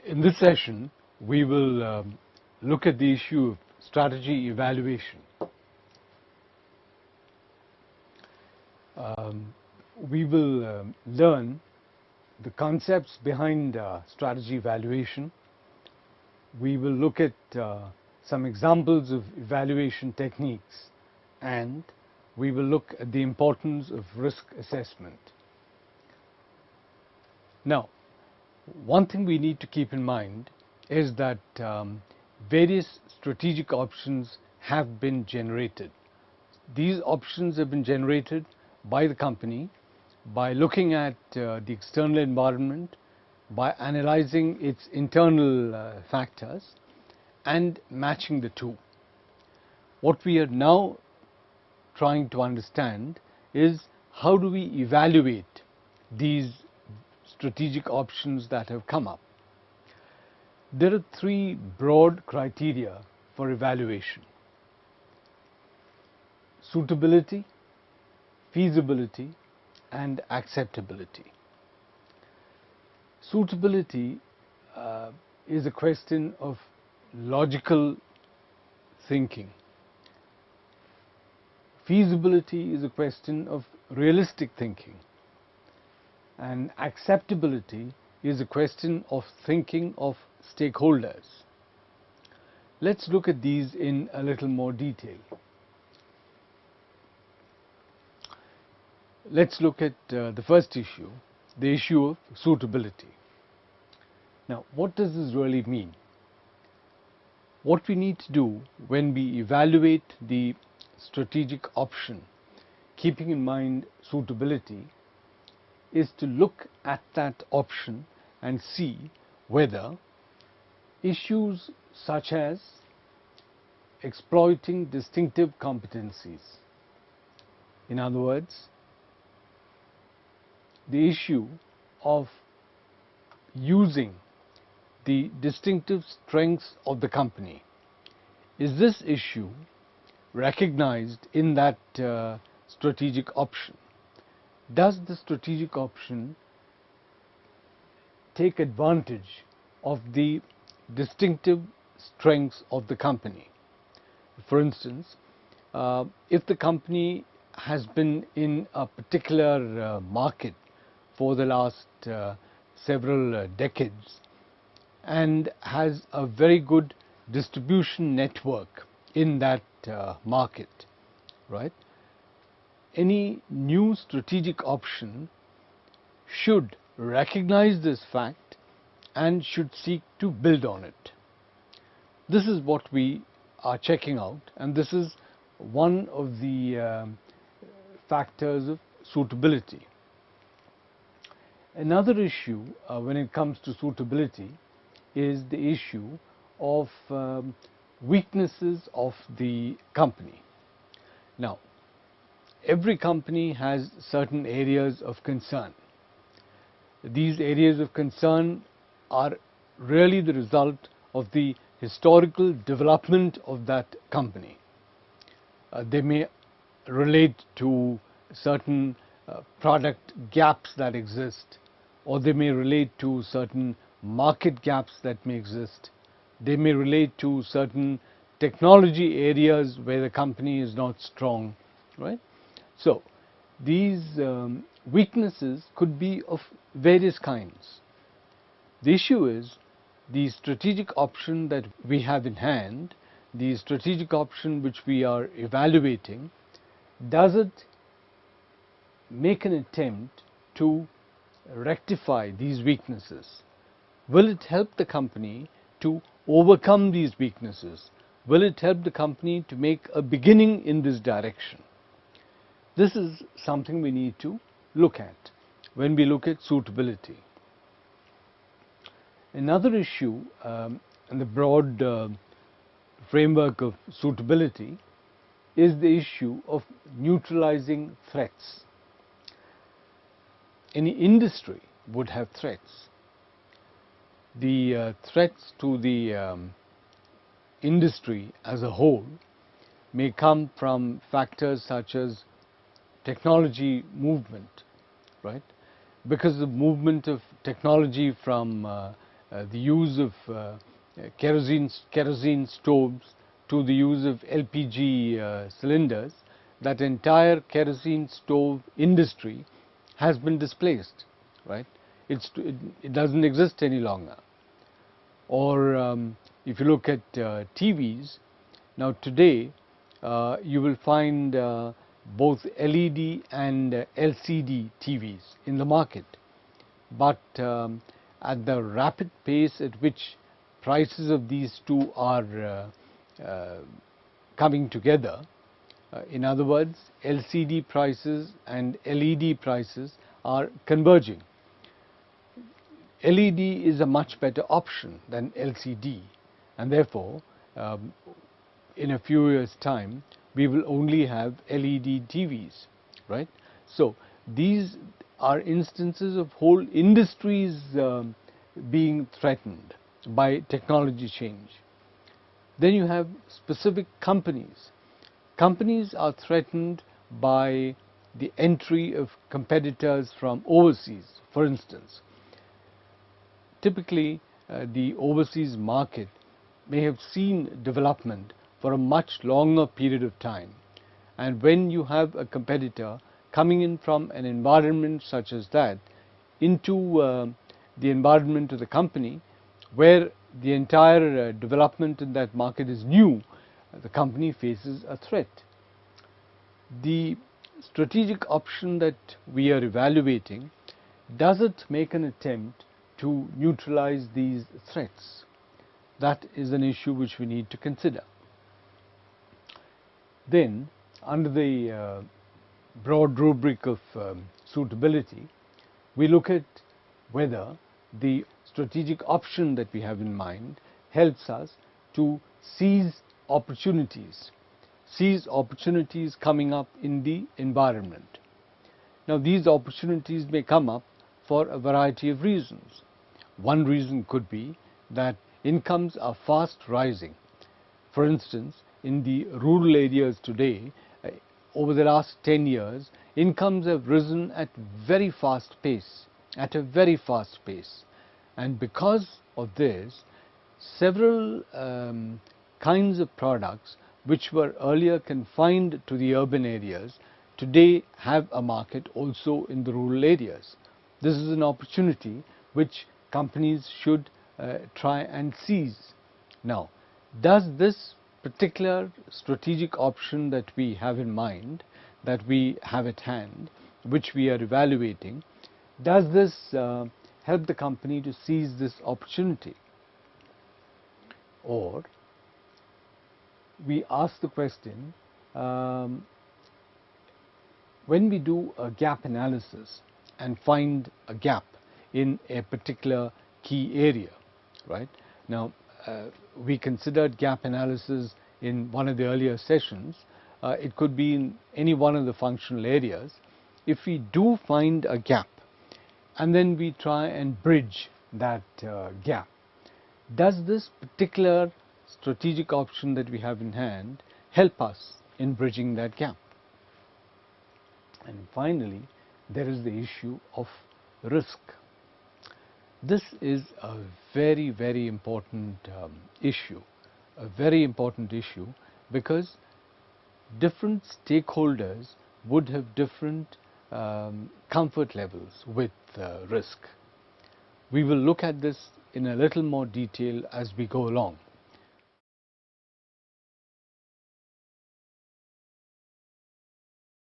In this session, we will look at the issue of strategy evaluation. We will learn the concepts behind strategy evaluation. We will look at some examples of evaluation techniques, and we will look at the importance of risk assessment. Now, one thing we need to keep in mind is that various strategic options have been generated. These options have been generated by the company by looking at the external environment, by analyzing its internal factors and matching the two. What we are now trying to understand is how do we evaluate these strategic options that have come up. There are three broad criteria for evaluation: suitability, feasibility, and acceptability. Suitability is a question of logical thinking. Feasibility is a question of realistic thinking. And acceptability is a question of thinking of stakeholders. Let's look at these in a little more detail. Let's look at the first issue, the issue of suitability. Now, what does this really mean? What we need to do when we evaluate the strategic option, keeping in mind suitability, is to look at that option and see whether issues such as exploiting distinctive competencies, in other words, the issue of using the distinctive strengths of the company, is this issue recognized in that strategic option? Does the strategic option take advantage of the distinctive strengths of the company? For instance, if the company has been in a particular market for the last several decades and has a very good distribution network in that market, right? Any new strategic option should recognize this fact and should seek to build on it. This is what we are checking out, and this is one of the factors of suitability. Another issue when it comes to suitability is the issue of weaknesses of the company. Now, every company has certain areas of concern. These areas of concern are really the result of the historical development of that company. They may relate to certain product gaps that exist, or they may relate to certain market gaps that may exist. They may relate to certain technology areas where the company is not strong, right? So, these weaknesses could be of various kinds. The issue is the strategic option that we have in hand, the strategic option which we are evaluating, does it make an attempt to rectify these weaknesses? Will it help the company to overcome these weaknesses? Will it help the company to make a beginning in this direction? This is something we need to look at when we look at suitability. Another issue in the broad framework of suitability is the issue of neutralizing threats. Any industry would have threats. The threats to the industry as a whole may come from factors such as technology movement, right? Because of movement of technology from the use of kerosene stoves to the use of LPG cylinders, that entire kerosene stove industry has been displaced, right? It doesn't exist any longer. Or if you look at TVs, now today you will find both LED and LCD TVs in the market, but at the rapid pace at which prices of these two are coming together, in other words, LCD prices and LED prices are converging. LED is a much better option than LCD, and therefore in a few years' time we will only have LED TVs, right? So these are instances of whole industries being threatened by technology change. Then you have specific companies. Companies are threatened by the entry of competitors from overseas. For instance, typically the overseas market may have seen development for a much longer period of time, and when you have a competitor coming in from an environment such as that into the environment of the company, where the entire development in that market is new, the company faces a threat. The strategic option that we are evaluating doesn't make an attempt to neutralize these threats. That is an issue which we need to consider. Then, under the broad rubric of suitability, we look at whether the strategic option that we have in mind helps us to seize opportunities coming up in the environment. Now, these opportunities may come up for a variety of reasons. One reason could be that incomes are fast rising. For instance, in the rural areas today, over the last 10 years, incomes have risen at a very fast pace. And because of this, several kinds of products which were earlier confined to the urban areas today have a market also in the rural areas. This is an opportunity which companies should try and seize. Now, does this particular strategic option that we have in mind, that we have at hand, which we are evaluating, does this help the company to seize this opportunity? Or we ask the question, when we do a gap analysis and find a gap in a particular key area, right? Now, we considered gap analysis in one of the earlier sessions. It could be in any one of the functional areas. If we do find a gap and then we try and bridge that gap, does this particular strategic option that we have in hand help us in bridging that gap? And finally, there is the issue of risk. This is a very, very important issue, because different stakeholders would have different comfort levels with risk. We will look at this in a little more detail as we go along.